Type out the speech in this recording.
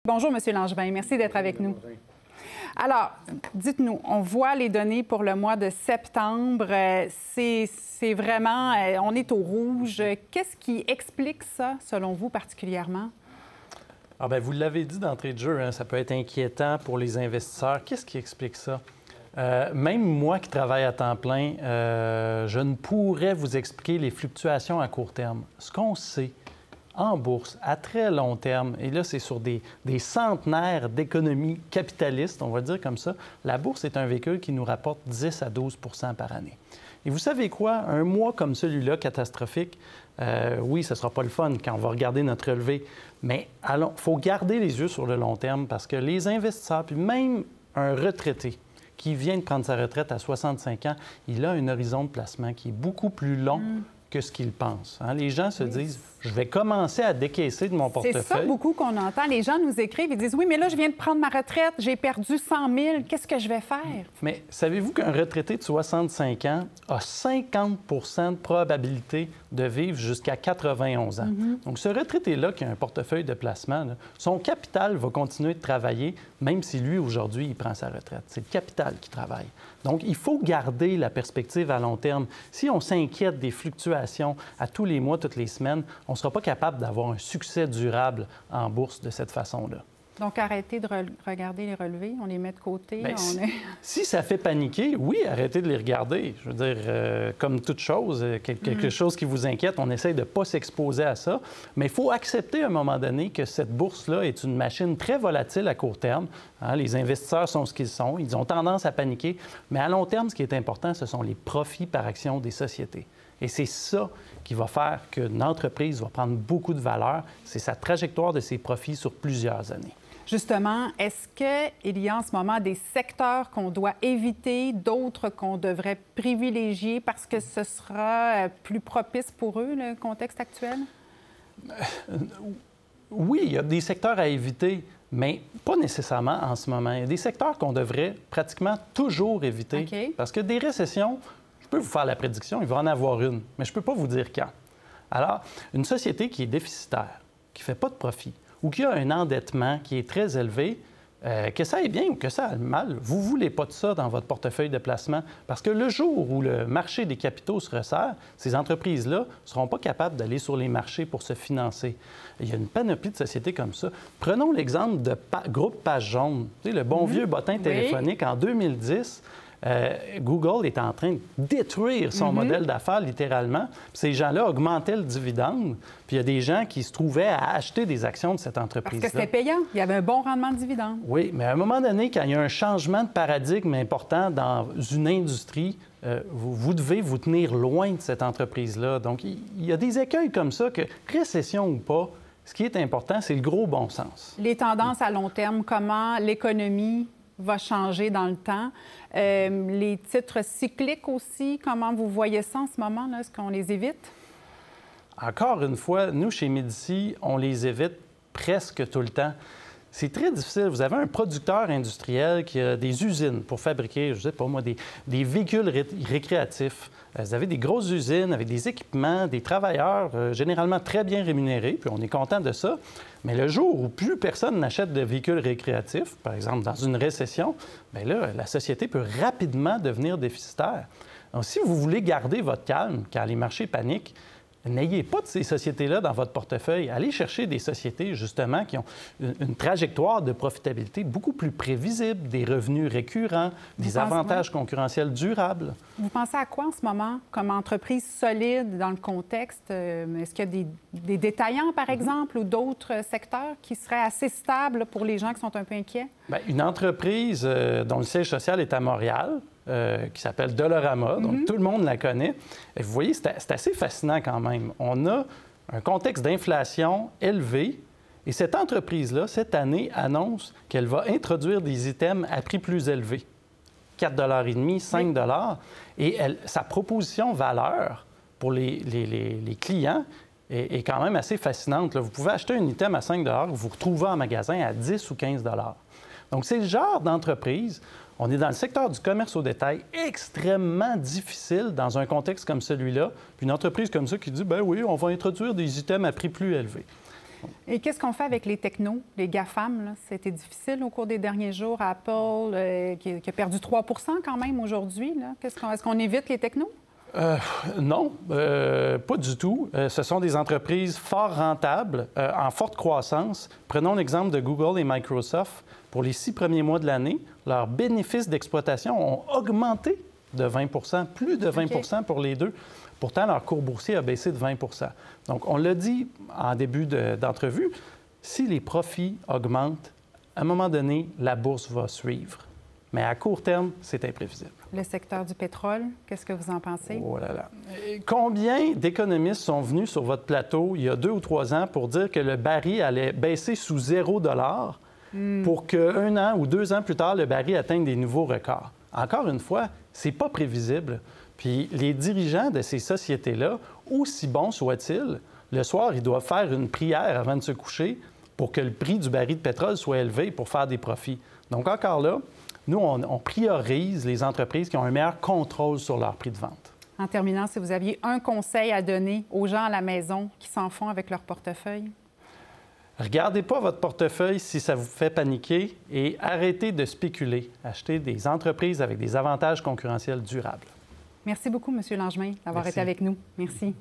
Bonjour, M. Langevin. Merci d'être avec nous. Alors, dites-nous, on voit les données pour le mois de septembre. C'est vraiment, on est au rouge. Qu'est-ce qui explique ça, selon vous, particulièrement? Ah bien, vous l'avez dit d'entrée de jeu, hein, ça peut être inquiétant pour les investisseurs. Qu'est-ce qui explique ça? Même moi qui travaille à temps plein, je ne pourrais vous expliquer les fluctuations à court terme. Ce qu'on sait en bourse, à très long terme, et là, c'est sur des centenaires d'économies capitalistes, on va dire comme ça, la bourse est un véhicule qui nous rapporte 10 à 12 par année. Et vous savez quoi? Un mois comme celui-là, catastrophique, oui, ce ne sera pas le fun quand on va regarder notre relevé, mais il faut garder les yeux sur le long terme parce que les investisseurs, puis même un retraité qui vient de prendre sa retraite à 65 ans, il a un horizon de placement qui est beaucoup plus long que ce qu'ils pensent. Hein? Les gens se disent, je vais commencer à décaisser de mon portefeuille. C'est ça beaucoup qu'on entend. Les gens nous écrivent et disent, oui, mais là, je viens de prendre ma retraite, j'ai perdu 100 000, qu'est-ce que je vais faire? Mais savez-vous qu'un retraité de 65 ans a 50 de probabilité de vivre jusqu'à 91 ans? Donc, ce retraité-là qui a un portefeuille de placement, là, son capital va continuer de travailler, même si lui, aujourd'hui, il prend sa retraite. C'est le capital qui travaille. Donc, il faut garder la perspective à long terme. Si on s'inquiète des fluctuations à tous les mois, toutes les semaines, on ne sera pas capable d'avoir un succès durable en bourse de cette façon-là. Donc, arrêtez de regarder les relevés, on les met de côté. Bien, si ça fait paniquer, oui, arrêtez de les regarder. Je veux dire, comme toute chose, quelque chose qui vous inquiète, on essaye de ne pas s'exposer à ça. Mais il faut accepter à un moment donné que cette bourse-là est une machine très volatile à court terme. Hein, les investisseurs sont ce qu'ils sont, ils ont tendance à paniquer. Mais à long terme, ce qui est important, ce sont les profits par action des sociétés. Et c'est ça qui va faire qu'une entreprise va prendre beaucoup de valeur. C'est sa trajectoire de ses profits sur plusieurs années. Justement, est-ce qu'il y a en ce moment des secteurs qu'on doit éviter, d'autres qu'on devrait privilégier parce que ce sera plus propice pour eux, le contexte actuel? Oui, il y a des secteurs à éviter, mais pas nécessairement en ce moment. Il y a des secteurs qu'on devrait pratiquement toujours éviter parce que des récessions, je peux vous faire la prédiction, il va en avoir une, mais je ne peux pas vous dire quand. Alors, une société qui est déficitaire, qui ne fait pas de profit, ou qui a un endettement qui est très élevé, que ça aille bien ou que ça aille mal, vous ne voulez pas de ça dans votre portefeuille de placement parce que le jour où le marché des capitaux se resserre, ces entreprises-là ne seront pas capables d'aller sur les marchés pour se financer. Il y a une panoplie de sociétés comme ça. Prenons l'exemple de Groupe Page Jaune, tu sais, le bon vieux bottin téléphonique en 2010. Google est en train de détruire son modèle d'affaires, littéralement. Puis ces gens-là augmentaient le dividende. Puis il y a des gens qui se trouvaient à acheter des actions de cette entreprise-là. Parce que c'était payant. Il y avait un bon rendement de dividende. Oui, mais à un moment donné, quand il y a un changement de paradigme important dans une industrie, vous devez vous tenir loin de cette entreprise-là. Donc, il y a des écueils comme ça que, récession ou pas, ce qui est important, c'est le gros bon sens. Les tendances à long terme, comment l'économie va changer dans le temps. Les titres cycliques aussi, comment vous voyez ça en ce moment? Est-ce qu'on les évite? Encore une fois, nous, chez Médici, on les évite presque tout le temps. C'est très difficile. Vous avez un producteur industriel qui a des usines pour fabriquer, je ne sais pas moi, des véhicules récréatifs. Vous avez des grosses usines avec des équipements, des travailleurs généralement très bien rémunérés, puis on est content de ça. Mais le jour où plus personne n'achète de véhicules récréatifs, par exemple dans une récession, bien là, la société peut rapidement devenir déficitaire. Donc, si vous voulez garder votre calme quand les marchés paniquent, n'ayez pas de ces sociétés-là dans votre portefeuille. Allez chercher des sociétés, justement, qui ont une trajectoire de profitabilité beaucoup plus prévisible, des revenus récurrents, des avantages concurrentiels durables. Vous pensez à quoi en ce moment comme entreprise solide dans le contexte? Est-ce qu'il y a des détaillants, par exemple, ou d'autres secteurs qui seraient assez stables pour les gens qui sont un peu inquiets? Bien, une entreprise dont le siège social est à Montréal, qui s'appelle Dollarama, donc tout le monde la connaît. Et vous voyez, c'est assez fascinant quand même. On a un contexte d'inflation élevé et cette entreprise-là, cette année, annonce qu'elle va introduire des items à prix plus élevé, 4,5 $, 5 $. Et sa proposition valeur pour les clients est quand même assez fascinante. Là, vous pouvez acheter un item à 5 $, vous retrouvez en magasin à 10 ou 15 $. Donc, c'est le genre d'entreprise. On est dans le secteur du commerce au détail extrêmement difficile dans un contexte comme celui-là. Puis une entreprise comme ça qui dit, ben oui, on va introduire des items à prix plus élevé. Et qu'est-ce qu'on fait avec les technos, les GAFAM? Là? C'était difficile au cours des derniers jours. Apple, qui a perdu 3 quand même aujourd'hui. Est-ce qu'on évite les technos? Non, pas du tout. Ce sont des entreprises fort rentables, en forte croissance. Prenons l'exemple de Google et Microsoft. Pour les 6 premiers mois de l'année, leurs bénéfices d'exploitation ont augmenté de 20 plus de 20 pour les deux. Pourtant, leur cours boursier a baissé de 20 Donc, on l'a dit en début d'entrevue, si les profits augmentent, à un moment donné, la bourse va suivre. Mais à court terme, c'est imprévisible. Le secteur du pétrole, qu'est-ce que vous en pensez? Oh là là. Combien d'économistes sont venus sur votre plateau il y a 2 ou 3 ans pour dire que le baril allait baisser sous 0 pour qu'un an ou 2 ans plus tard, le baril atteigne des nouveaux records? Encore une fois, c'est pas prévisible. Puis les dirigeants de ces sociétés-là, aussi bons soient-ils, le soir, ils doivent faire une prière avant de se coucher pour que le prix du baril de pétrole soit élevé pour faire des profits. Donc encore là, nous, on priorise les entreprises qui ont un meilleur contrôle sur leur prix de vente. En terminant, si vous aviez un conseil à donner aux gens à la maison qui s'en font avec leur portefeuille? Regardez pas votre portefeuille si ça vous fait paniquer et arrêtez de spéculer. Achetez des entreprises avec des avantages concurrentiels durables. Merci beaucoup, M. Langevin, d'avoir été avec nous. Merci.